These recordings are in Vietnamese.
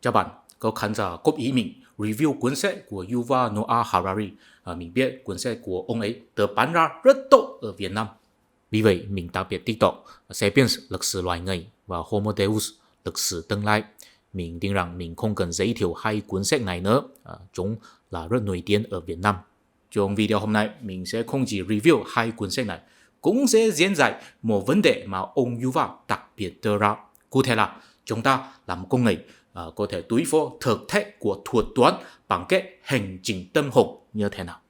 Chào bạn, có khán giả góp ý mình review cuốn sách của Yuval Noah Harari. Mình biết cuốn sách của ông ấy được bán ra rất tốt ở Việt Nam. Vì vậy, mình đặc biệt TikTok Sapiens, lịch sử loài người và Homo Deus, lịch sử tương lai. Mình tin rằng mình không cần giới thiệu hai cuốn sách này nữa. Chúng là rất nổi tiếng ở Việt Nam. Trong video hôm nay, mình sẽ không chỉ review hai cuốn sách này, cũng sẽ diễn giải một vấn đề mà ông Yuval đặc biệt đưa ra. Cụ thể là chúng ta làm công nghệ có thể đối phó thực thể của thuật toán bằng cái hành trình tâm hồn như thế nào.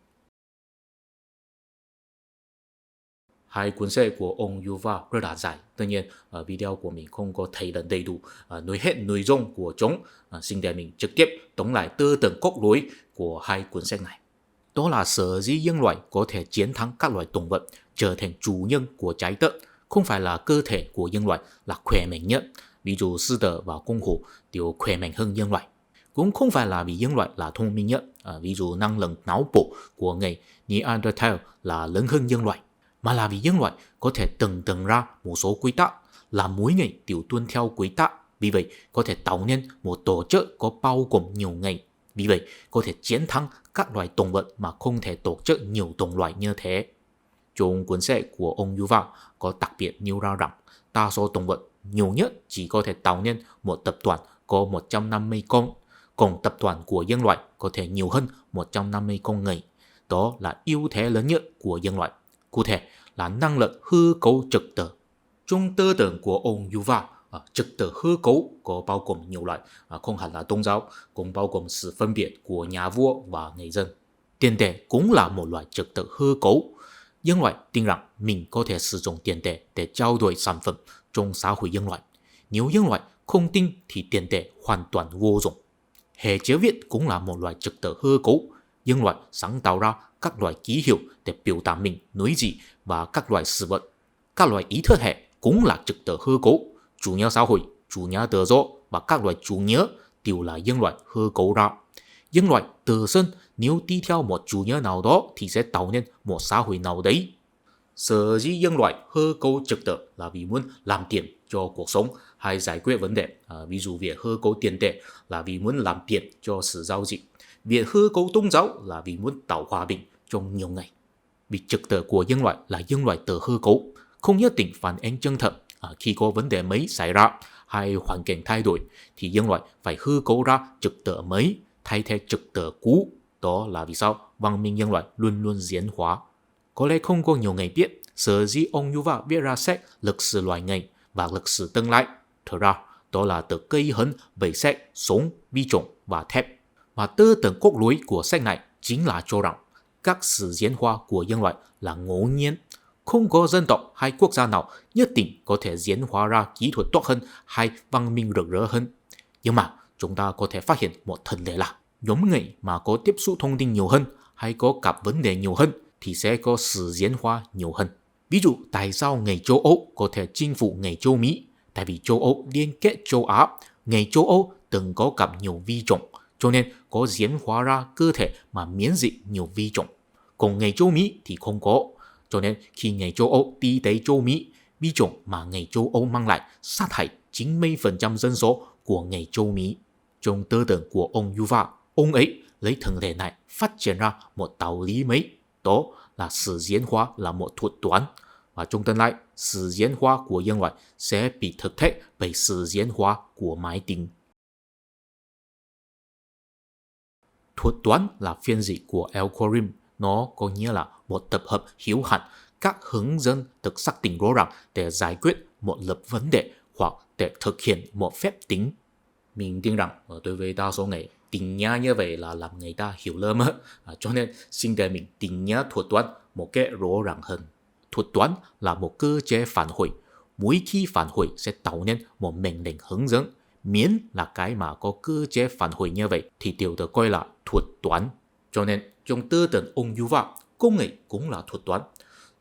Hai cuốn sách của ông Yuval rất là dài. Tất nhiên, video của mình không có thể là đầy đủ nói hết nội dung của chúng. Xin để mình trực tiếp tóm lại tư tưởng cốt lõi của hai cuốn sách này. Đó là sở dĩ nhân loại có thể chiến thắng các loài động vật, trở thành chủ nhân của trái đất. Không phải là cơ thể của nhân loại là khỏe mạnh nhất. Ví dụ sư tử và con hổ đều khỏe mạnh hơn nhân loại. Cũng không phải là vì nhân loại là thông minh nhất. Ví dụ năng lực não bộ của người Neanderthal là lớn hơn nhân loại. Mà là vì nhân loại có thể từng ra một số quy tắc, là mỗi người đều tuân theo quy tắc. Vì vậy có thể tạo nên một tổ chức có bao gồm nhiều người. Vì vậy có thể chiến thắng các loài động vật mà không thể tổ chức nhiều đồng loại như thế. Trong cuốn sách của ông Yuval có đặc biệt nêu ra rằng đa số động vật nhiều nhất chỉ có thể tạo nên một tập đoàn có 150 con, còn tập đoàn của nhân loại có thể nhiều hơn 150 con người. Đó là ưu thế lớn nhất của nhân loại. Cụ thể là năng lực hư cấu trật tự. Trong tư tưởng của ông Yuval, trật tự hư cấu có bao gồm nhiều loại, không hẳn là tôn giáo, cũng bao gồm sự phân biệt của nhà vua và người dân. Tiền tệ cũng là một loại trật tự hư cấu. Nhân loại tin rằng mình có thể sử dụng tiền tệ để trao đổi sản phẩm trong xã hội nhân loại. Nếu nhân loại không tin thì tiền tệ hoàn toàn vô dụng. Hệ chữ viết cũng là một loại trật tự hư cấu. Nhân loại sáng tạo ra các loại ký hiệu để biểu đạt mình nói gì và các loại sự vật. Các loại ý thức hệ cũng là trật tự hư cấu. Chủ nghĩa xã hội, chủ nghĩa tự do và các loại chủ nghĩa đều là nhân loại hư cấu ra. Nhân loại tự身nếu đi theo một chủ nghĩa nào đó thì sẽ tạo nên một xã hội nào đấy. Sở dĩ nhân loại hư cấu trật tự là vì muốn làm tiền cho cuộc sống hay giải quyết vấn đề. Ví dụ việc hư cấu tiền tệ là vì muốn làm tiền cho sự giao dịch. Việc hư cấu tôn giáo là vì muốn tạo hòa bình trong nhiều ngày. Vì trật tự của nhân loại là nhân loại tự hư cấu, không nhất định phản ánh chân thật. Khi có vấn đề mới xảy ra hay hoàn cảnh thay đổi thì nhân loại phải hư cấu ra trật tự mới thay thế trật tự cũ. Đó là vì sao văn minh nhân loại luôn luôn diễn hóa. Có lẽ không có nhiều người biết sở dĩ ông Yuval viết ra sách lịch sử loài người và lịch sử tương lai. Thật ra đó là từ cây hấn về sách sống, vi trùng và thép. Và tư tưởng cốt lõi của sách này chính là cho rằng các sự diễn hóa của nhân loại là ngẫu nhiên. Không có dân tộc hay quốc gia nào nhất định có thể diễn hóa ra kỹ thuật tốt hơn hay văn minh rực rỡ hơn. Nhưng mà chúng ta có thể phát hiện một thực tế là nhóm người mà có tiếp xúc thông tin nhiều hơn hay có gặp vấn đề nhiều hơn thì sẽ có sự diễn hóa nhiều hơn. Ví dụ tại sao người châu Âu có thể chinh phục người châu Mỹ? Tại vì châu Âu liên kết châu Á, người châu Âu từng có gặp nhiều vi trùng, cho nên có diễn hóa ra cơ thể mà miễn dịch nhiều vi trùng. Còn người châu Mỹ thì không có, cho nên khi người châu Âu đi tới châu Mỹ, vi trùng mà người châu Âu mang lại sát hại 90% dân số của người châu Mỹ. Trong tư tưởng của ông Yuval, ông ấy lấy thực tế này phát triển ra một đạo lý mới, đó là sự diễn hóa là một thuật toán. Và trong tương lai, sự diễn hóa của nhân loại sẽ bị thực thể bởi sự diễn hóa của máy tính. Thuật toán là phiên dịch của algorithm, nó có nghĩa là một tập hợp hữu hạn các hướng dẫn được xác định rõ ràng để giải quyết một lập vấn đề hoặc để thực hiện một phép tính. Mình tin rằng đối với đa số người, định nghĩa như vậy là làm người ta hiểu lầm, cho nên xin để mình định nghĩa thuật toán một cách rõ ràng hơn. Thuật toán là một cơ chế phản hồi. Mỗi khi phản hồi sẽ tạo nên một mệnh lệnh hướng dẫn. Miễn là cái mà có cơ chế phản hồi như vậy thì đều được coi là thuật toán. Cho nên trong tư tưởng ông Yuval, công nghệ cũng là thuật toán.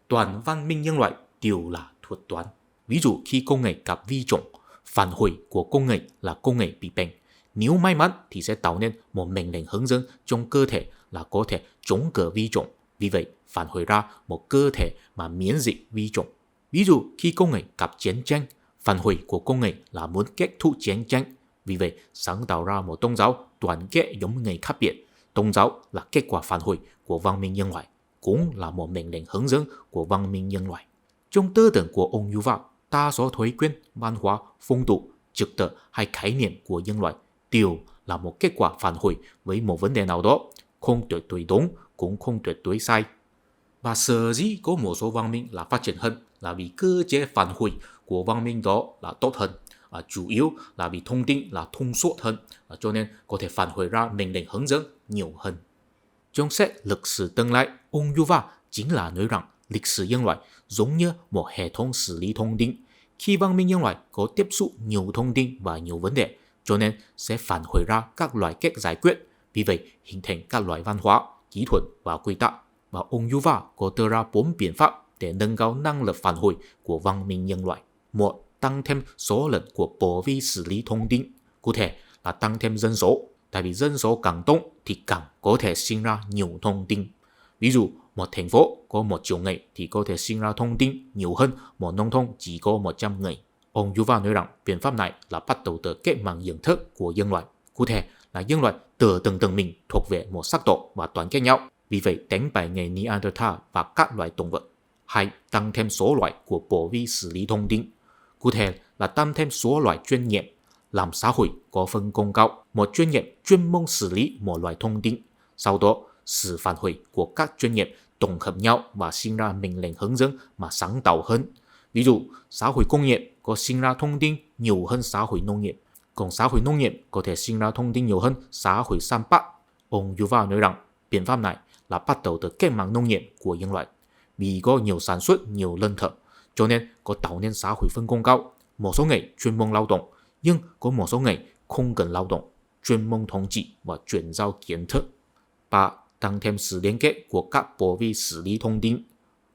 Toàn văn minh nhân loại đều là thuật toán. Ví dụ khi công nghệ gặp vi trùng, phản hồi của công nghệ là công nghệ bị bệnh. Nếu may mắn thì sẽ tạo nên một mệnh lệnh hướng dẫn trong cơ thể là có thể chống cự vi trùng. Vì vậy, phản hồi ra một cơ thể mà miễn dịch vi trùng. Ví dụ khi công nghệ gặp chiến tranh, phản hồi của công nghệ là muốn kết thúc chiến tranh. Vì vậy, sáng tạo ra một tôn giáo đoàn kết giống nghề khác biệt. Tôn giáo là kết quả phản hồi của văn minh nhân loại, cũng là một mệnh lệnh hướng dẫn của văn minh nhân loại. Trong tư tưởng của ông Yuval, đa số thói quen, văn hóa, phong tục, trật tự hay khái niệm của nhân loại đều là một kết quả phản hồi với một vấn đề nào đó, không tuyệt đối đúng, cũng không tuyệt đối sai. Và sở dĩ có một số văn minh là phát triển hơn là vì cơ chế phản hồi của văn minh đó là tốt hơn. Chủ yếu là vì thông tin là thông suốt hơn, cho nên có thể phản hồi ra mệnh lệnh hướng dẫn nhiều hơn. Trong sách Lịch sử tương lai, ông Yuval chính là nói rằng lịch sử nhân loại giống như một hệ thống xử lý thông tin. Khi văn minh nhân loại có tiếp xúc nhiều thông tin và nhiều vấn đề, cho nên sẽ phản hồi ra các loại cách giải quyết. Vì vậy, hình thành các loại văn hóa, kỹ thuật và quy tắc. Và ông Yuval có đưa ra 4 biện pháp để nâng cao năng lực phản hồi của văn minh nhân loại. 1. Tăng thêm số lần của bộ vi xử lý thông tin. Cụ thể là tăng thêm dân số. Tại vì dân số càng đông thì càng có thể sinh ra nhiều thông tin. Ví dụ, một thành phố có 1 triệu người thì có thể sinh ra thông tin nhiều hơn một nông thôn chỉ có 100 người. Ông Yuval nói rằng biện pháp này là bắt đầu từ cách mạng nhận thức của nhân loại. Cụ thể là nhân loại tự từng mình thuộc về một sắc tộc và đoàn kết nhau. Vì vậy, đánh bại người Neanderthal và các loại động vật. 2. Tăng thêm số loại của bộ vi xử lý thông tin. Cụ thể là tăng thêm số loại chuyên nghiệp, làm xã hội có phân công cao, một chuyên nghiệp chuyên môn xử lý một loại thông tin. Sau đó, sự phản hồi của các chuyên nghiệp tổng hợp nhau và sinh ra mệnh lệnh hướng dẫn mà sáng tạo hơn. Ví dụ, xã hội công nghiệp có sinh ra thông tin nhiều hơn xã hội nông nghiệp, còn xã hội nông nghiệp có thể sinh ra thông tin nhiều hơn xã hội săn bắt. Ông Yuval nói rằng biện pháp này là bắt đầu từ cách mạng nông nghiệp của nhân loại. Vì có nhiều sản xuất, nhiều lương thực, cho nên có tạo nên xã hội phân công cao. Một số người chuyên môn lao động, nhưng có một số người không cần lao động, chuyên môn thống trị và chuyển giao kiến thức. 3. Tăng thêm sự liên kết của các bộ vi xử lý thông tin.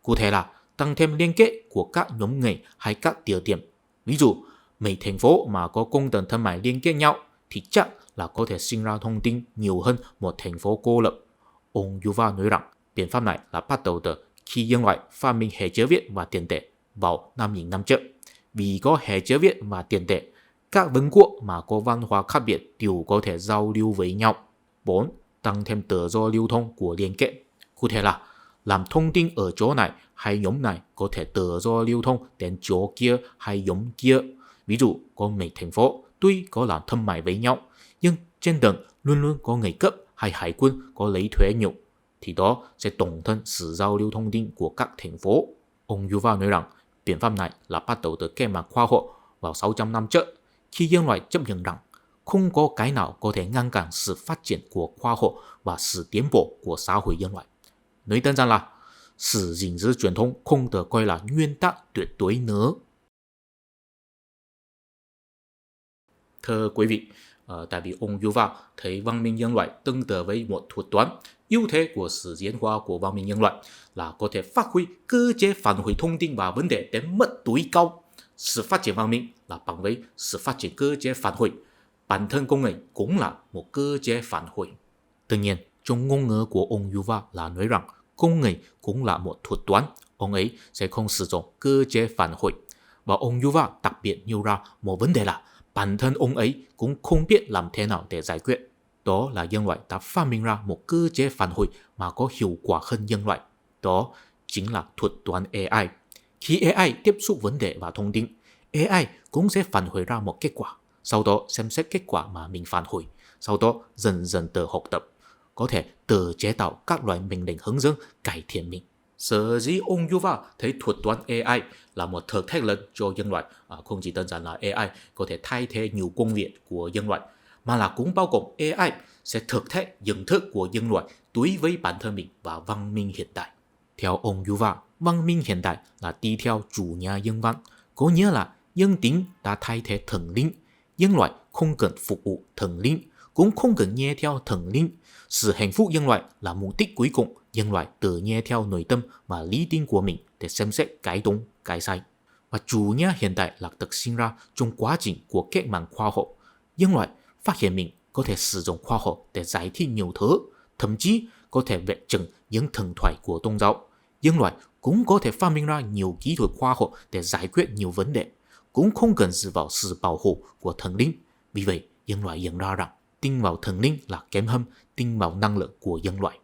Cụ thể là tăng thêm liên kết của các nhóm người hay các địa điểm. Ví dụ, mấy thành phố mà có cung đường thương mại liên kết nhau thì chắc là có thể sinh ra thông tin nhiều hơn một thành phố cô lập. Ông Yuval nói rằng biện pháp này là bắt đầu từ khi nhân loại phát minh hệ chữ viết và tiền tệ vào 5.000 năm trước. Vì có hệ chữ viết và tiền tệ, các vương quốc mà có văn hóa khác biệt đều có thể giao lưu với nhau. 4. Tăng thêm tự do lưu thông của liên kết. Cụ thể là làm thông tin ở chỗ này hay nhóm này có thể tự do lưu thông đến chỗ kia hay nhóm kia. Ví dụ, có mấy thành phố tuy có làm thương mại với nhau, nhưng trên đường luôn luôn có người cấp hay hải quân có lấy thuế nhiều, thì đó sẽ tổn thương sự giao lưu thông tin của các thành phố. Ông Yuval nói rằng biện pháp này là bắt đầu từ cách mạng khoa học vào 600 năm trước, khi nhân loại chấp nhận rằng không có cái nào có thể ngăn cản sự phát triển của khoa học và sự tiến bộ của xã hội nhân loại. Nói đơn giản là sự gìn giữ truyền thống không được coi là nguyên tắc tuyệt đối nữa. Thưa quý vị, tại vì ông Yuval thấy văn minh nhân loại tương tự với một thuật toán. Ưu thế của sự diễn hóa của văn minh nhân loại là có thể phát huy cơ chế phản hồi thông tin và vấn đề đến mức tối cao. Sự phát triển văn minh là bằng với sự phát triển cơ chế phản hồi. Bản thân công nghệ cũng là một cơ chế phản hồi. Tuy nhiên, trong ngôn ngữ của ông Yuval là nói rằng công nghệ cũng là một thuật toán. Ông ấy sẽ không sử dụng cơ chế phản hồi. Và ông Yuval đặc biệt nêu ra một vấn đề là bản thân ông ấy cũng không biết làm thế nào để giải quyết. Đó là nhân loại đã phát minh ra một cơ chế phản hồi mà có hiệu quả hơn nhân loại. Đó chính là thuật toán AI. Khi AI tiếp xúc vấn đề và thông tin, AI cũng sẽ phản hồi ra một kết quả. Sau đó xem xét kết quả mà mình phản hồi. Sau đó dần dần tự học tập. Có thể tự chế tạo các loại mệnh lệnh hướng dẫn cải thiện mình. Sở dĩ ông Yuval thấy thuật toán AI là một thử thách lớn cho nhân loại, không chỉ đơn giản là AI có thể thay thế nhiều công việc của nhân loại, mà là cũng bao gồm AI sẽ thử thách nhận thức của nhân loại đối với bản thân mình và văn minh hiện đại. Theo ông Yuval, văn minh hiện đại là đi theo chủ nghĩa nhân văn, có nghĩa là nhân tính đã thay thế thần linh. Nhân loại không cần phục vụ thần linh, cũng không cần nghe theo thần linh. Sự hạnh phúc nhân loại là mục đích cuối cùng. Nhân loại tự nghe theo nội tâm và lý tin của mình để xem xét cái đúng, cái sai. Và chủ nghĩa hiện đại là được sinh ra trong quá trình của cách mạng khoa học. Nhân loại phát hiện mình có thể sử dụng khoa học để giải thích nhiều thứ, thậm chí có thể vạch trần những thần thoại của tôn giáo. Nhân loại cũng có thể phát minh ra nhiều kỹ thuật khoa học để giải quyết nhiều vấn đề, cũng không cần dựa vào sự bảo hộ của thần linh. Vì vậy, nhân loại nhận ra rằng tin vào thần linh là kém hơn tin vào năng lượng của nhân loại.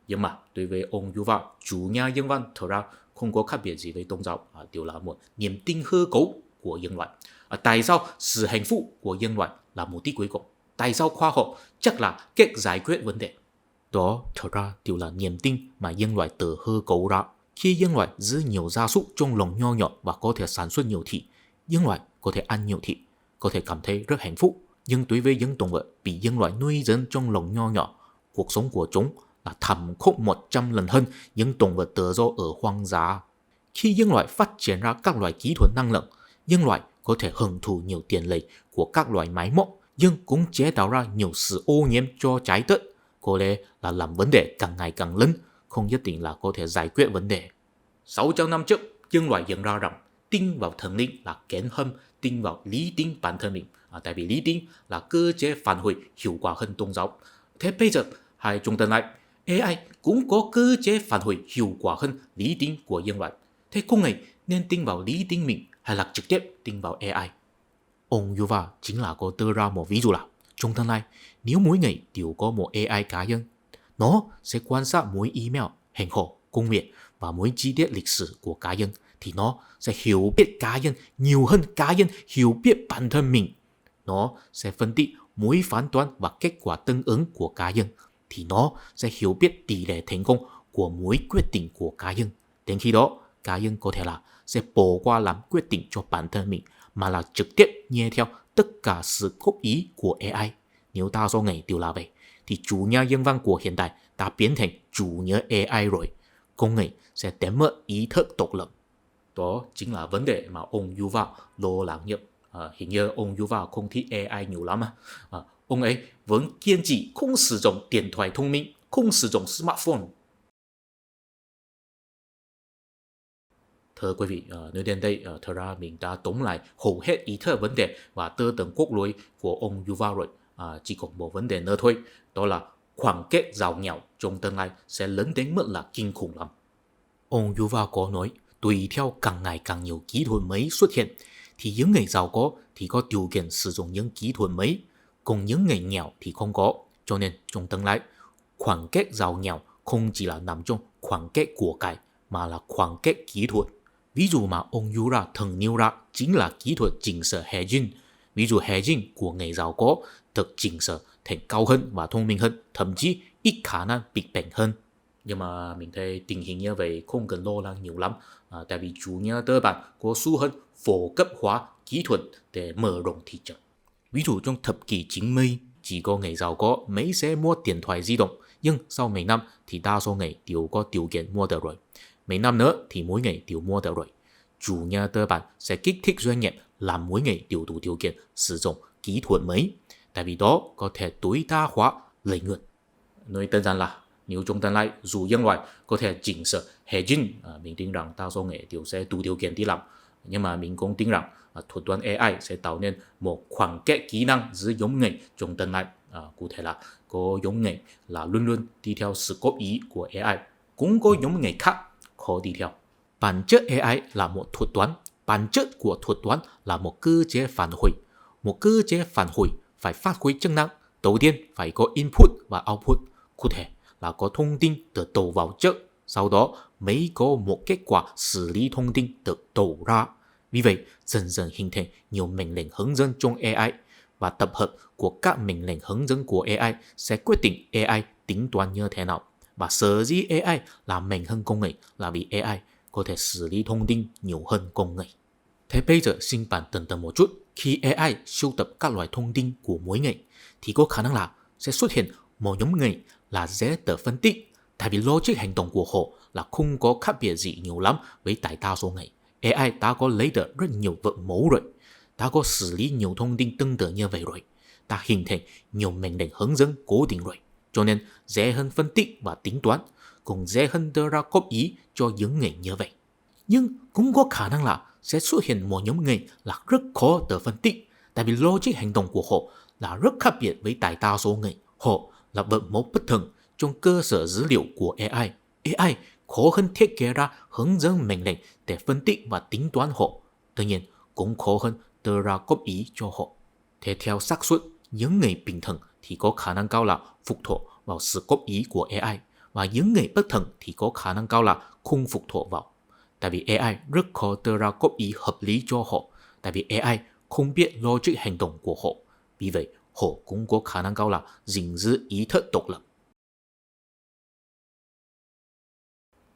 Nhưng mà đối với ông Yuval, chủ nhà nhân văn, thật ra không có khác biệt gì với tôn giáo, đều là một niềm tin hư cấu của nhân loại. Tại sao sự hạnh phúc của nhân loại là mục đích cuối cùng? Tại sao khoa học chắc là cách giải quyết vấn đề? Đó thật ra đều là niềm tin mà nhân loại tự hư cấu ra. Khi nhân loại giữ nhiều gia súc trong lồng nho nhỏ và có thể sản xuất nhiều thịt, nhân loại có thể ăn nhiều thịt, có thể cảm thấy rất hạnh phúc. Nhưng đối với những động vật bị nhân loại nuôi dưỡng trong lồng nho nhỏ, cuộc sống của chúng là thảm khốc 100 lần hơn những động vật tự do ở hoang dã. Khi nhân loại phát triển ra các loại kỹ thuật năng lượng, nhân loại có thể hưởng thụ nhiều tiện lợi của các loại máy móc, nhưng cũng chế tạo ra nhiều sự ô nhiễm cho trái đất, có lẽ là làm vấn đề càng ngày càng lớn, không nhất định là có thể giải quyết vấn đề. 600 năm trước, nhân loại nhận ra rằng tin vào thần linh là kém hơn tin vào lý tính bản thân mình. Tại vì lý tính là cơ chế phản hồi hiệu quả hơn tôn giáo. Thế bây giờ, hai chúng ta lại, AI cũng có cơ chế phản hồi hiệu quả hơn lý tính của nhân loại. Thế con người nên tin vào lý tính mình hay là trực tiếp tin vào AI? Ông Yuval chính là có đưa ra một ví dụ là trong tương lai, nếu mỗi ngày đều có một AI cá nhân, nó sẽ quan sát mỗi email, hành khẩu, công việc và mỗi chi tiết lịch sử của cá nhân, thì nó sẽ hiểu biết cá nhân nhiều hơn cá nhân hiểu biết bản thân mình. Nó sẽ phân tích mỗi phán đoán và kết quả tương ứng của cá nhân, thì nó sẽ hiểu biết tỷ lệ thành công của mỗi quyết định của cá nhân. Đến khi đó, cá nhân có thể là sẽ bỏ qua làm quyết định cho bản thân mình, mà là trực tiếp nghe theo tất cả sự góp ý của AI. Nếu đa số ngày đều là vậy, thì chủ nhà nhân văn của hiện đại đã biến thành chủ nghĩa AI rồi. Con người sẽ đánh mất ý thức độc lập. Đó chính là vấn đề mà ông Yuval lo lắng nhất. Hình như ông Yuval không thích AI nhiều lắm. Ông ấy vẫn kiên trì không sử dụng điện thoại thông minh, không sử dụng smartphone. Thưa quý vị, nơi đến đây, thật ra mình đã tóm lại hầu hết ý thức vấn đề và tư tưởng cốt lõi của ông Yuval rồi. Chỉ còn một vấn đề nữa thôi, đó là khoảng cách giàu nghèo trong tương lai sẽ lớn đến mức là kinh khủng lắm. Ông Yuval có nói, tùy theo càng ngày càng nhiều kỹ thuật mới xuất hiện, thì những người giàu có thì có điều kiện sử dụng những kỹ thuật mới, còn những người nghèo thì không có. Cho nên trong tương lai, khoảng cách giàu nghèo không chỉ là nằm trong khoảng cách của cải, mà là khoảng cách kỹ thuật. Ví dụ mà ông Yuval thường nêu ra chính là kỹ thuật chỉnh sửa hệ gen. Ví dụ hệ gen của người giàu có được chỉnh sửa thành cao hơn và thông minh hơn, thậm chí ít khả năng bị bệnh hơn. Nhưng mà mình thấy tình hình như vậy không cần lo lắng nhiều lắm, tại vì chủ nghĩa tư bản có xu hướng phổ cấp hóa kỹ thuật để mở rộng thị trường. Ví dụ trong thập kỷ 90, chỉ có người giàu có mới sẽ mua điện thoại di động, nhưng sau mấy năm thì đa số người đều có điều kiện mua được rồi. Mấy năm nữa thì mỗi người đều mua được rồi. Chủ nghĩa tư bản sẽ kích thích doanh nghiệp làm mỗi người đều đủ điều kiện sử dụng kỹ thuật mới, tại vì đó có thể tối đa hóa lợi nhuận. Nói đơn giản là nếu trong tương lai dù nhân loại có thể chỉnh sửa hệ gen, mình tin rằng đa số người đều sẽ đủ điều kiện đi làm. Nhưng mà mình cũng tin rằng thuật toán AI sẽ tạo nên một khoảng cách kỹ năng giữa giống người trong tương lai. Cụ thể là có giống người là luôn luôn đi theo sự góp ý của AI, cũng có giống người khác khó đi theo. Bản chất AI là một thuật toán, bản chất của thuật toán là một cơ chế phản hồi. Một cơ chế phản hồi phải phát huy chức năng, đầu tiên phải có input và output, cụ thể là có thông tin được đầu vào trước, sau đó mới có một kết quả xử lý thông tin được đầu ra. Vì vậy, dần dần hình thành nhiều mệnh lệnh hướng dẫn trong AI, và tập hợp của các mệnh lệnh hướng dẫn của AI sẽ quyết định AI tính toán như thế nào. Và sở dĩ AI là mạnh hơn con người là vì AI có thể xử lý thông tin nhiều hơn con người. Thế bây giờ xin bạn tưởng tượng một chút, khi AI sưu tập các loại thông tin của mỗi người, thì có khả năng là sẽ xuất hiện một nhóm người là dễ tự phân tích, tại vì logic hành động của họ là không có khác biệt gì nhiều lắm với đại đa số người. AI đã có lấy được rất nhiều vận mẫu rồi, đã có xử lý nhiều thông tin tương tự như vậy rồi, đã hình thành nhiều mệnh lệnh hướng dẫn cố định rồi, cho nên dễ hơn phân tích và tính toán, cũng dễ hơn đưa ra góp ý cho những người như vậy. Nhưng cũng có khả năng là sẽ xuất hiện một nhóm người là rất khó tự phân tích, tại vì logic hành động của họ là rất khác biệt với đại đa số người. Họ là vận mẫu bất thường trong cơ sở dữ liệu của AI. AI khó hơn thiết kế ra hướng dẫn mệnh lệnh để phân tích và tính toán họ. Tuy nhiên, cũng khó hơn đưa ra góp ý cho họ. Thế theo xác suất, những người bình thường thì có khả năng cao là phụ thuộc vào sự góp ý của AI, và những người bất thường thì có khả năng cao là không phụ thuộc vào. Tại vì AI rất khó đưa ra góp ý hợp lý cho họ, tại vì AI không biết logic hành động của họ, vì vậy họ cũng có khả năng cao là gìn giữ ý thức độc lập.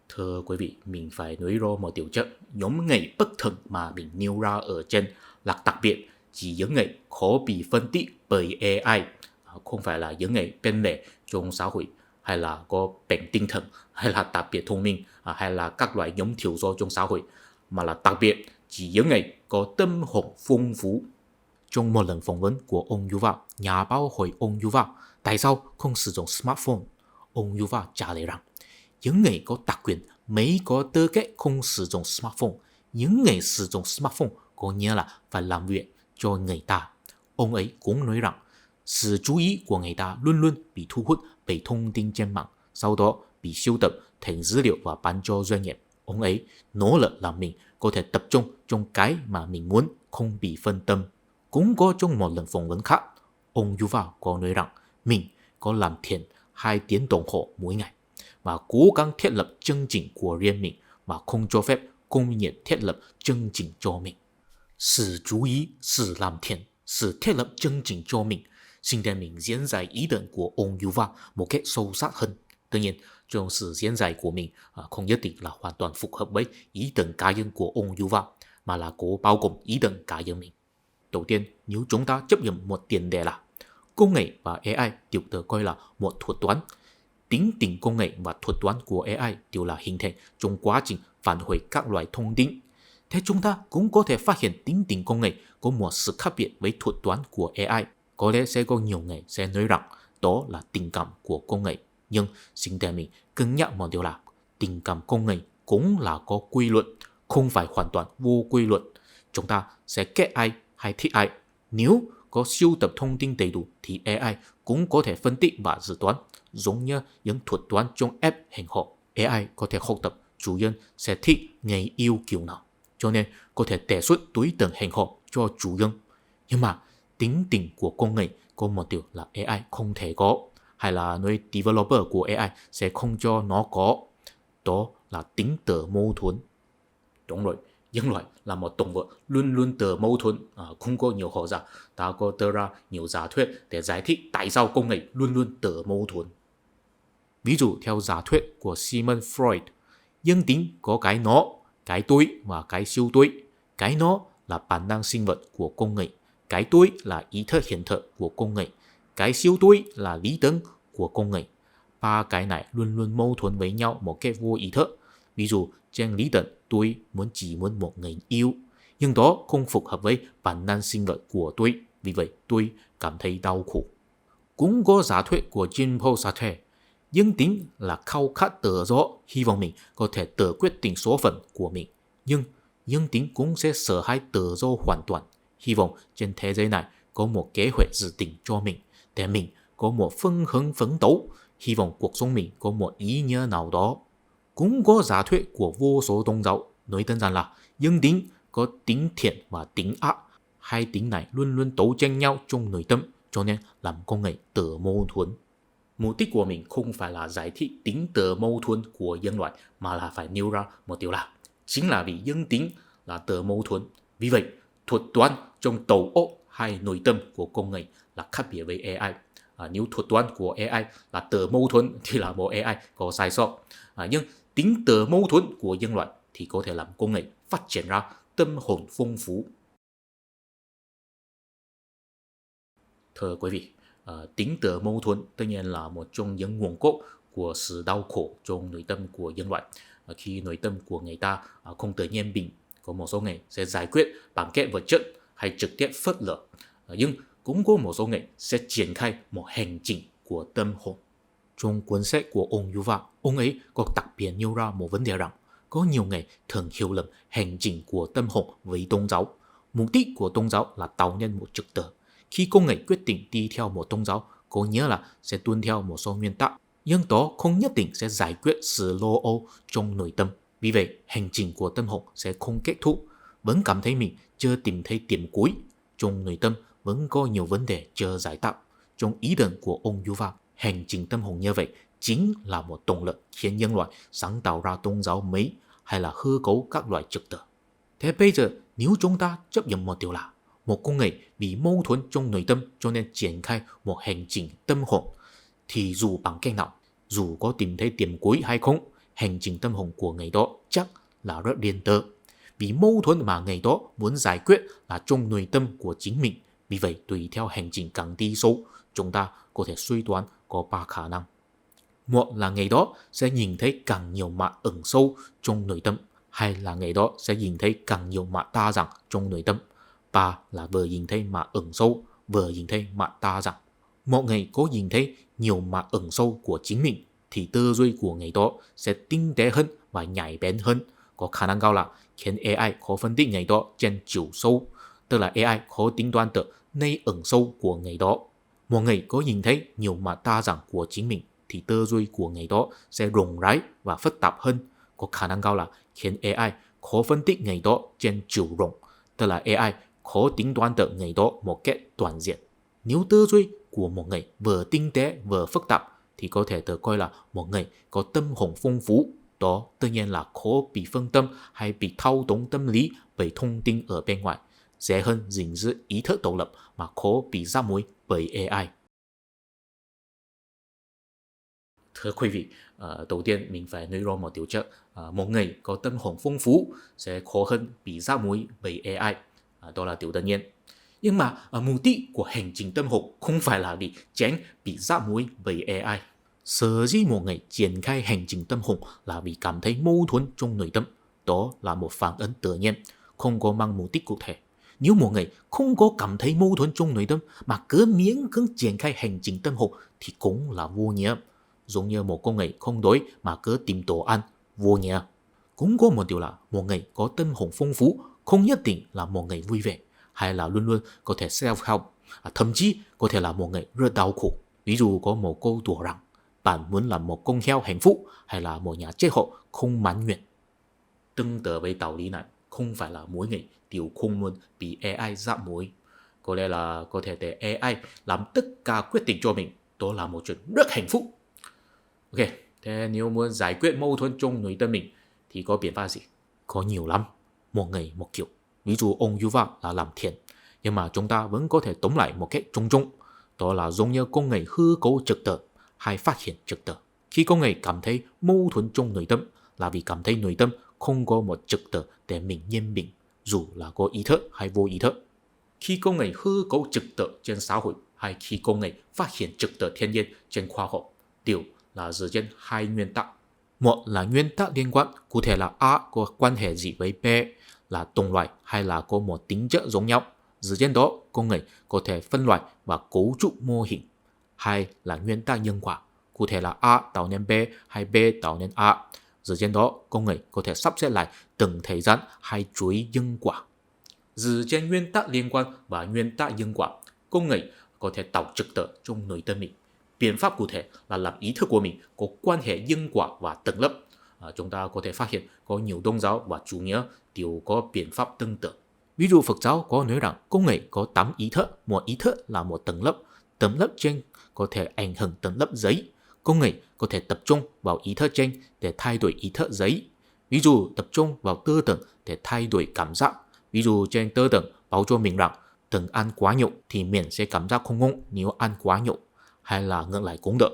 Thưa quý vị, mình phải nói rõ một điều chất, nhóm người bất thường mà mình nêu ra ở trên là đặc biệt chỉ những người khó bị phân tích bởi AI, không phải là những người bên lề trong xã hội, hay là có bệnh tinh thần, hay là đặc biệt thông minh, hay là các loại nhóm thiểu số trong xã hội, mà là đặc biệt chỉ những người có tâm hồn phong phú. Trong một lần phỏng vấn của ông Yuval, nhà báo hỏi ông Yuval tại sao không sử dụng smartphone. Ông Yuval trả lời rằng những người có đặc quyền mới có tư cách không sử dụng smartphone. Những người sử dụng smartphone có nghĩa là phải làm việc cho người ta. Ông ấy cũng nói rằng sự chú ý của người ta luôn luôn bị thu hút bởi thông tin trên mạng, sau đó bị sưu tập thành dữ liệu và bán cho doanh nghiệp. Ông ấy nỗ lực làm mình có thể tập trung trong cái mà mình muốn, không bị phân tâm. Cũng có trong một lần phỏng vấn khác, ông Yuval có nói rằng mình có làm thiền 2 tiếng đồng hồ mỗi ngày và cố gắng thiết lập chương trình của riêng mình và không cho phép công nghiệp thiết lập chương trình cho mình. Sự chú ý, sự làm thiền, sự thiết lập chương trình cho mình xin để mình diễn giải ý tưởng của ông Yuval một cách sâu sắc hơn. Tuy nhiên, trong sự diễn giải của mình không nhất định là hoàn toàn phù hợp với ý tưởng cá nhân của ông Yuval, mà là có bao gồm ý tưởng cá nhân mình. Đầu tiên, nếu chúng ta chấp nhận một tiền đề là công nghệ và AI đều được coi là một thuật toán, tính tình công nghệ và thuật toán của AI đều là hình thành trong quá trình phản hồi các loại thông tin. Thế chúng ta cũng có thể phát hiện tính tình công nghệ có một sự khác biệt với thuật toán của AI. Có lẽ sẽ có nhiều người sẽ nói rằng đó là tình cảm của công nghệ. Nhưng xin để mình cân nhắc một điều là tình cảm công nghệ cũng là có quy luật, không phải hoàn toàn vô quy luật. Chúng ta sẽ ghét ai hay thích ai. Nếu có sưu tập thông tin đầy đủ thì AI cũng có thể phân tích và dự toán, giống như những thuật toán trong app hẹn hò. AI có thể học tập chủ nhân sẽ thích người yêu kiểu nào, cho nên có thể đề xuất đối tượng hẹn hò cho chủ nhân. Nhưng mà tính tình của công nghệ có một điều là AI không thể có, hay là nơi developer của AI sẽ không cho nó có. Đó là tính tự mâu thuẫn. Đúng rồi, nhân loại là một động vật luôn luôn tự mâu thuẫn. Không có nhiều học giả đã có đưa ra nhiều giả thuyết để giải thích tại sao công nghệ luôn luôn tự mâu thuẫn. Ví dụ theo giả thuyết của Sigmund Freud, nhân tính có cái nó, cái tôi và cái siêu tôi. Cái nó là bản năng sinh vật của công nghệ, cái tôi là ý thức hiện thực của công nghệ, cái siêu tôi là lý tưởng của công nghệ. Ba cái này luôn luôn mâu thuẫn với nhau một cách vô ý thức. Ví dụ trên lý tưởng tôi chỉ muốn một người yêu, nhưng đó không phù hợp với bản năng sinh vật của tôi, vì vậy tôi cảm thấy đau khổ. Cũng có giả thuyết của Jean-Paul Sartre, nhân tính là khao khát tự do, hy vọng mình có thể tự quyết định số phận của mình. Nhưng nhân tính cũng sẽ sợ hãi tự do hoàn toàn, hy vọng trên thế giới này có một kế hoạch dự định cho mình, để mình có một phương hướng phấn đấu, hy vọng cuộc sống mình có một ý nghĩa nào đó. Cũng có giả thuyết của vô số tôn giáo nói đơn giản là nhân tính có tính thiện và tính ác, hai tính này luôn luôn đấu tranh nhau trong nội tâm, cho nên làm công nghệ tự mâu thuẫn. Mục đích của mình không phải là giải thích tính tự mâu thuẫn của nhân loại, mà là phải nêu ra một điều là chính là vì nhân tính là tự mâu thuẫn, vì vậy thuật toán trong đầu óc hay nội tâm của công nghệ là khác biệt với AI. Nếu thuật toán của AI là tự mâu thuẫn thì là bộ AI có sai sót. Nhưng tính tự mâu thuẫn của nhân loại thì có thể làm công nghệ phát triển ra tâm hồn phong phú. Thưa quý vị, tính tự mâu thuẫn tất nhiên là một trong những nguồn gốc của sự đau khổ trong nội tâm của nhân loại. Khi nội tâm của người ta không tự nhiên bình, có một số người sẽ giải quyết bằng cách vật chất hay trực tiếp phớt lờ. Nhưng cũng có một số người sẽ triển khai một hành trình của tâm hồn. Trong cuốn sách của ông Yuval, ông ấy có đặc biệt nêu ra một vấn đề rằng có nhiều người thường hiểu lầm hành trình của tâm hồn với tôn giáo. Mục đích của tôn giáo là tạo nên một trật tự. Khi con người quyết định đi theo một tôn giáo, có nghĩa là sẽ tuân theo một số nguyên tắc, nhưng đó không nhất định sẽ giải quyết sự lo âu trong nội tâm. Vì vậy, hành trình của tâm hồn sẽ không kết thúc, vẫn cảm thấy mình chưa tìm thấy điểm cuối. Trong nội tâm vẫn có nhiều vấn đề chờ giải đáp. Trong ý định của ông Yuval, hành trình tâm hồn như vậy chính là một động lực khiến nhân loại sáng tạo ra tôn giáo mới hay là hư cấu các loại trật tự. Thế bây giờ nếu chúng ta chấp nhận một điều là một con người bị mâu thuẫn trong nội tâm cho nên triển khai một hành trình tâm hồn, thì dù bằng cách nào, dù có tìm thấy điểm cuối hay không, hành trình tâm hồn của người đó chắc là rất điên tơ. Vì mâu thuẫn mà người đó muốn giải quyết là trong nội tâm của chính mình. Vì vậy tùy theo hành trình càng đi sâu, chúng ta có thể suy đoán có 3 khả năng. Một là người đó sẽ nhìn thấy càng nhiều mặt ẩn sâu trong nội tâm, hay là người đó sẽ nhìn thấy càng nhiều mặt đa dạng trong nội tâm. Ba là vừa nhìn thấy mặt ẩn sâu, vừa nhìn thấy mặt đa dạng. Một người có nhìn thấy nhiều mặt ẩn sâu của chính mình thì tư duy của người đó sẽ tinh tế hơn và nhạy bén hơn. Có khả năng cao là khiến AI khó phân tích người đó trên chiều sâu, tức là AI khó tính toán được nơi ẩn sâu của người đó. Một người có nhìn thấy nhiều mặt đa dạng của chính mình thì tư duy của người đó sẽ rộng rãi và phức tạp hơn. Có khả năng cao là khiến AI khó phân tích người đó trên chiều rộng, tức là AI khó tính toán được người đó một cách toàn diện. Nếu tư duy của một người vừa tinh tế vừa phức tạp thì có thể được coi là một người có tâm hồn phong phú. Đó tất nhiên là khó bị phân tâm hay bị thao túng tâm lý bởi thông tin ở bên ngoài, dễ hơn gìn giữ ý thức độc lập mà khó bị giáp mối bởi AI. Thưa quý vị, đầu tiên mình phải nêu ra một điều trước. Một người có tâm hồn phong phú sẽ khó hơn bị giáp mối bởi AI. Đó là điều tất nhiên. Nhưng mà mục đích của hành trình tâm hồn không phải là để tránh bị giáp mối bởi AI. Sở dĩ một người triển khai hành trình tâm hồn là vì cảm thấy mâu thuẫn trong nội tâm. Đó là một phản ứng tự nhiên, không có mang mục đích cụ thể. Nếu một người không có cảm thấy mâu thuẫn trong nội tâm mà cứ miễn cưỡng triển khai hành trình tâm hồn thì cũng là vô nghĩa. Giống như một con người không đói mà cứ tìm đồ ăn, vô nghĩa. Cũng có một điều là một người có tâm hồn phong phú không nhất định là một người vui vẻ, hay là luôn luôn có thể self-help, thậm chí có thể là một người rất đau khổ. Ví dụ có một câu đùa rằng bạn muốn làm một con heo hạnh phúc hay là một nhà chế hộ không mãn nguyện. Tương tự với đạo lý này, không phải là mỗi người đều không muốn bị AI giáp mối. Có lẽ là có thể để AI làm tất cả quyết định cho mình. Đó là một chuyện rất hạnh phúc. Ok, thế nếu muốn giải quyết mâu thuẫn trong nội tâm mình thì có biện pháp gì? Có nhiều lắm, một người một kiểu. Ví dụ ông Yuval là làm thiện, nhưng mà chúng ta vẫn có thể tóm lại một cách chung chung. Đó là giống như con người hư cấu trật tự hay phát hiện trật tự. Khi con người cảm thấy mâu thuẫn trong nội tâm là vì cảm thấy nội tâm không có một trật tự để mình nghiêm bình, dù là có ý thức hay vô ý thức. Khi con người hư cấu trật tự trên xã hội hay khi con người phát hiện trật tự thiên nhiên trên khoa học, đều là dựa trên hai nguyên tắc. Một là nguyên tắc liên quan, cụ thể là A có quan hệ gì với B, là đồng loại hay là có một tính chất giống nhau. Dựa trên đó, con người có thể phân loại và cấu trúc mô hình. Hai là nguyên tắc nhân quả, cụ thể là A tạo nên B hay B tạo nên A. Dựa trên đó, con người có thể sắp xếp lại từng thời gian hay chuỗi nhân quả. Dựa trên nguyên tắc liên quan và nguyên tắc nhân quả, con người có thể tạo trật tự trong nội tâm mình. Biện pháp cụ thể là làm ý thức của mình có quan hệ nhân quả và tầng lớp. Chúng ta có thể phát hiện có nhiều tôn giáo và chủ nghĩa đều có biện pháp tương tự. Ví dụ Phật giáo có nói rằng con người có 8 ý thức, một ý thức là một tầng lớp trên có thể ảnh hưởng tầng lớp dưới. Con người có thể tập trung vào ý thức trên để thay đổi ý thức dưới. Ví dụ tập trung vào tư tưởng để thay đổi cảm giác. Ví dụ trên tư tưởng bảo cho mình rằng đừng ăn quá nhiều thì mình sẽ cảm giác không ngon nếu ăn quá nhiều. Hay là ngược lại cũng được.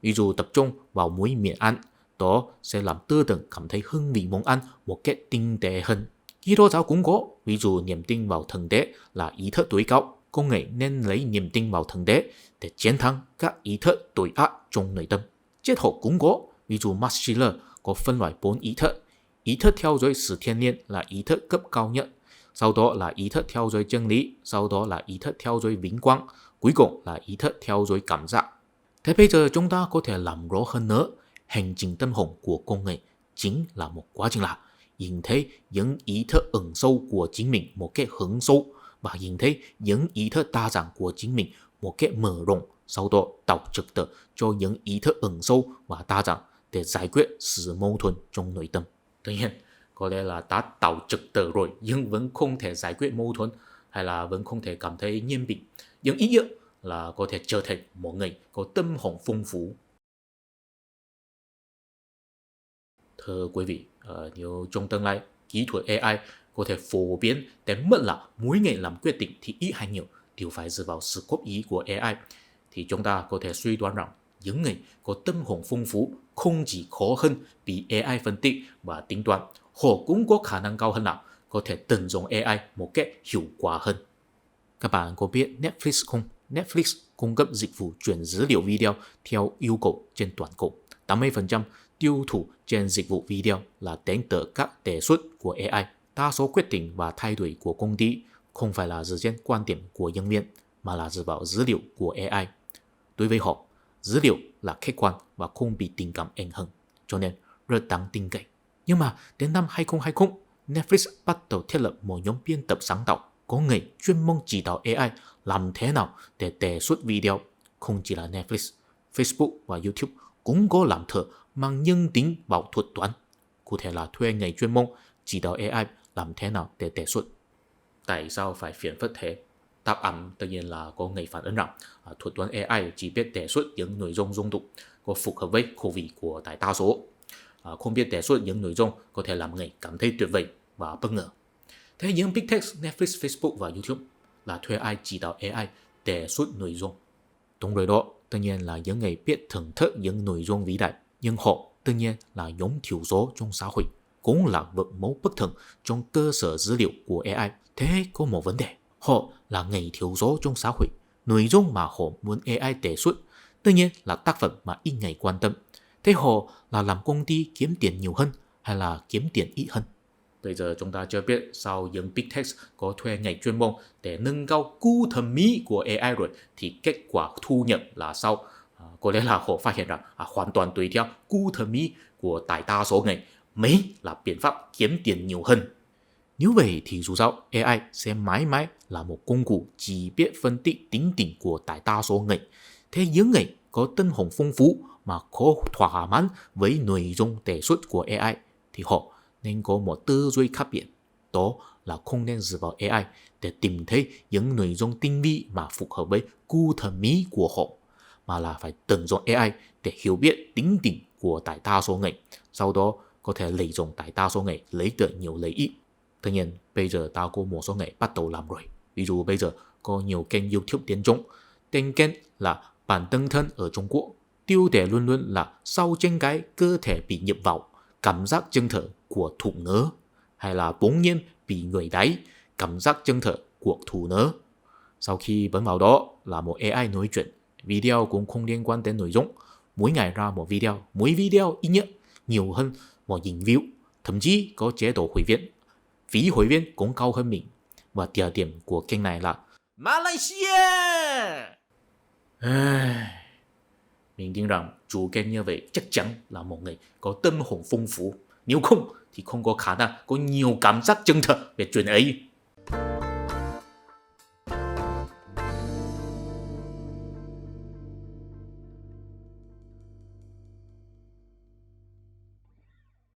Ví dụ tập trung vào mùi miệng ăn, đó sẽ làm tư tưởng cảm thấy hương vị món ăn một cách tinh tế hơn. Kitô giáo cũng có, ví dụ niềm tin vào Thượng Đế là ý thức tối cao. Con người nên lấy niềm tin vào Thượng Đế để chiến thắng các ý thức tội ác trong nội tâm. Triết học cũng có, ví dụ Max Scheler có phân loại 4 ý thức. Ý thức theo dõi sự thiên nhiên là ý thức cấp cao nhất. Sau đó là ý thức theo dõi chân lý, sau đó là ý thức theo dõi vinh quang, cuối cùng là ý thức theo dõi cảm giác. Thế bây giờ chúng ta có thể làm rõ hơn nữa, hành trình tâm hồn của con người chính là một quá trình là nhìn thấy những ý thức ẩn sâu của chính mình một cách hứng sâu và nhìn thấy những ý thức đa dạng của chính mình một cách mở rộng, sau đó tạo trật tự cho những ý thức ẩn sâu và đa dạng để giải quyết sự mâu thuẫn trong nội tâm. Tuy nhiên, có lẽ là đã tạo trật tự rồi nhưng vẫn không thể giải quyết mâu thuẫn. hay là vẫn không thể cảm thấy nghiêm bình, nhưng ý nghĩa là có thể trở thành một người có tâm hồn phong phú. Thưa quý vị, nếu trong tương lai kỹ thuật AI có thể phổ biến đến mức là mỗi ngày làm quyết định thì ít hay nhiều đều phải dựa vào sự góp ý của AI, thì chúng ta có thể suy đoán rằng những người có tâm hồn phong phú không chỉ khó hơn bị AI phân tích và tính toán, họ cũng có khả năng cao hơn là có thể tận dụng AI một cách hiệu quả hơn. Các bạn có biết Netflix không? Netflix cung cấp dịch vụ chuyển dữ liệu video theo yêu cầu trên toàn cầu. 80% tiêu thụ trên dịch vụ video là đến từ các đề xuất của AI. Đa số quyết định và thay đổi của công ty không phải là dựa trên quan điểm của nhân viên, mà là dựa vào dữ liệu của AI. Đối với họ, dữ liệu là khách quan và không bị tình cảm ảnh hưởng, cho nên rất đáng tin cậy. Nhưng mà đến năm 2020, Netflix bắt đầu thiết lập một nhóm biên tập sáng tạo có người chuyên môn chỉ đạo AI làm thế nào để đề xuất video. Không chỉ là Netflix, Facebook và YouTube cũng có làm thử mang nhân tính vào thuật toán. Cụ thể là thuê người chuyên môn chỉ đạo AI làm thế nào để đề xuất. Tại sao phải phiền phức thế? Đáp án tất nhiên là có người phản ứng rằng thuật toán AI chỉ biết đề xuất những nội dung dung tục có phù hợp với khẩu vị của đại đa số, không biết đề xuất những nội dung có thể làm người cảm thấy tuyệt vời và bất ngờ. Thế những Big Tech, Netflix, Facebook và YouTube là thuê ai chỉ đạo AI đề xuất nội dung? Đúng rồi đó, tất nhiên là những người biết thưởng thức những nội dung vĩ đại, nhưng họ tất nhiên là nhóm thiểu số trong xã hội, cũng là vật mẫu bất thường trong cơ sở dữ liệu của AI. Thế có một vấn đề, họ là người thiểu số trong xã hội, nội dung mà họ muốn AI đề xuất tất nhiên là tác phẩm mà ít người quan tâm. Thế họ là làm công ty kiếm tiền nhiều hơn hay là kiếm tiền ít hơn? Bây giờ chúng ta chưa biết sau những Big Tech có thuê ngành chuyên môn để nâng cao gu thẩm mỹ của AI rồi thì kết quả thu nhập là sao? Có lẽ là họ phát hiện rằng hoàn toàn tùy theo gu thẩm mỹ của đại đa số người mới là biện pháp kiếm tiền nhiều hơn. Nếu vậy thì dù sao AI sẽ mãi mãi là một công cụ chỉ biết phân tích tính tình của đại đa số người. Thế những người có tâm hồn phong phú mà khó thỏa mãn với nội dung đề xuất của AI thì họ nên có một tư duy khác biệt. Đó là không nên dựa vào AI để tìm thấy những nội dung tinh vi mà phù hợp với gu thẩm mỹ của họ, mà là phải tận dụng AI để hiểu biết tính tình của đại đa số người, sau đó có thể lợi dụng đại đa số người lấy được nhiều lợi ích. Tất nhiên, bây giờ ta có một số người bắt đầu làm rồi. Ví dụ bây giờ có nhiều kênh YouTube tiếng Trung. Tên kênh là Bản Thân Thân ở Trung Quốc. Tiêu đề luôn luôn là sau trên cái cơ thể bị nhập vào, cảm giác chân thở của thụ nữ, hay là bỗng nhiên bị người đáy, cảm giác chân thở của thụ nữ. Sau khi bấm vào đó là một AI nói chuyện, video cũng không liên quan đến nội dung. Mỗi ngày ra một video, mỗi video ít nhất nhiều hơn 1.000 view, thậm chí có chế độ hội viên. Phí hội viên cũng cao hơn mình. Và địa điểm của kênh này là Malaysia. Mình tin rằng chủ kênh như vậy chắc chắn là một người có tâm hồn phong phú. Nếu không thì không có khả năng có nhiều cảm giác chân thật về chuyện ấy.